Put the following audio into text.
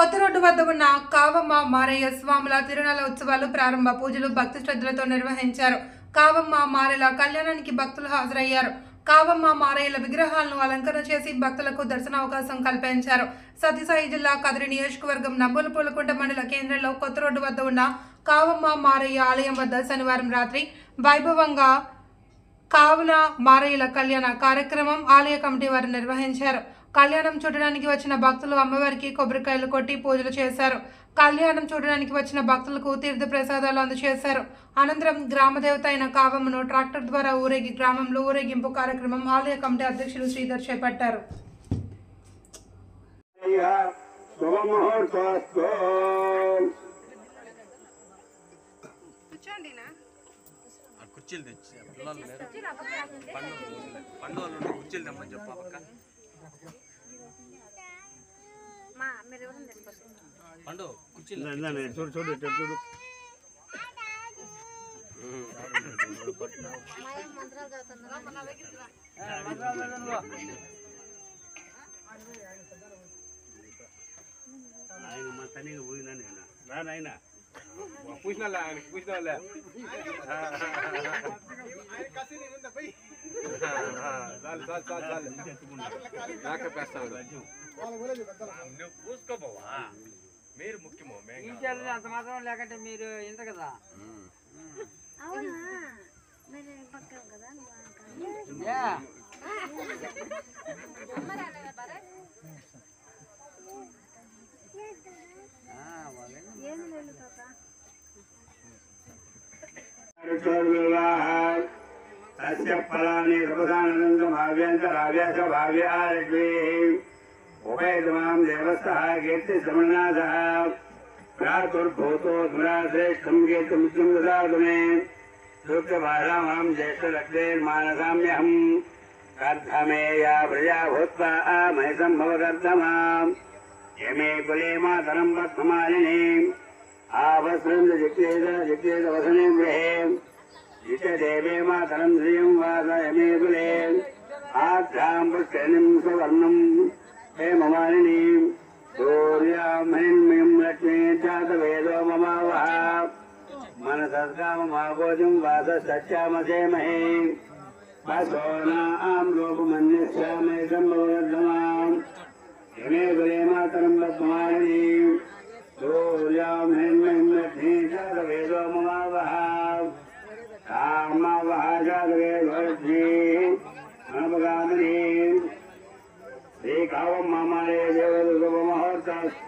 కొత్త రోడ్డు వద్ద ఉన్న కావమ్మ మారయ్య స్వాముల తిరునాళ్ల ఉత్సవాలు ప్రారంభ పూజలు భక్తి శ్రద్ధలతో నిర్వహించారు. కావమ్మ మారయ్యల కళ్యాణానికి భక్తులు హాజరయ్యారు. కావమ్మ మారయ్యల విగ్రహాలను అలంకరణ చేసి భక్తులకు దర్శనావకాశం కల్పించారు. సత్యసాయి జిల్లా కదిరి నియోజకవర్గం నంబులపూలకుంట మండల కేంద్రంలో కొత్త రోడ్డు వద్ద ఉన్న కావమ్మ మారయ్య ఆలయం వద్ద శనివారం రాత్రి వైభవంగా కావుల మారయ్యల కళ్యాణ కార్యక్రమం ఆలయ కమిటీ వారు నిర్వహించారు. కళ్యాణం చూడడానికి వచ్చిన భక్తులు అమ్మవారికి కొబ్బరికాయలు కొట్టి పూజలు చేశారు. కళ్యాణం చూడడానికి వచ్చిన భక్తులకు తీర్థ ప్రసాదాలు అందజేశారు. అనంతరం గ్రామదేవత అయిన కావమ్మను ట్రాక్టర్ ద్వారా ఊరేగి గ్రామంలో ఊరేగింపు కార్యక్రమం ఆలయ కమిటీ అధ్యక్షులు శ్రీధర్ చేపట్టారు. కుర్చీలు తెచ్చి పిల్లలు లేరు పండుగలు కుర్చీలు తెమ్మని చెప్పాక పండు కుర్చీలు చూడు చూడు చూడు ఆయన మా తనగా పోయినా నేను రానాయన పూసినా ఆయనకి పూసిన నువ్వు పూసుకోపోవా మీరు ముఖ్యమో అంత మాత్రం లేకంటే మీరు ఇంత కదా तस्य फलानि सर्वदानन्दभाव्यन्तराव्यसभाव्यालक्ष्मी उभयतमां देवस्तः कीर्तिसमन्नाथः प्रातुर्भूतो धुराश्रेष्ठं कीर्तिमुच्चं ददातु मे सूक्तभाषामां ज्येष्ठलक्ष्मीर्मानसाम्यहम् कर्धमेया प्रजा भूत्वा मयसं भवकर्धमाम् यमे कुले मातरं पद्ममालिनीम् आवस्रन्द जिक्तेद वसने गृहे जितदेवे मातरं श्रियं वासयमे कुले आभ्यां पुष्करिणीं सुवर्णं हेममालिनीं सूर्यां हिरण्मयं लक्ष्मीं जातवेदो ममावः मनसस्काममागोजं वासश्चामसेमहे वसोनां रूपमन्यस्यामे सम्भववर्धमाम् यमे कुले मातरं पद्ममालिनीं सूर्यां हिरण्मयं लक्ष्मीं जातवेदो ममावः कामवः जातवेदोर्जी मनपगामिनी श्री कावम्मा मारయ్య देवदुर्गमुहूर्तस्तु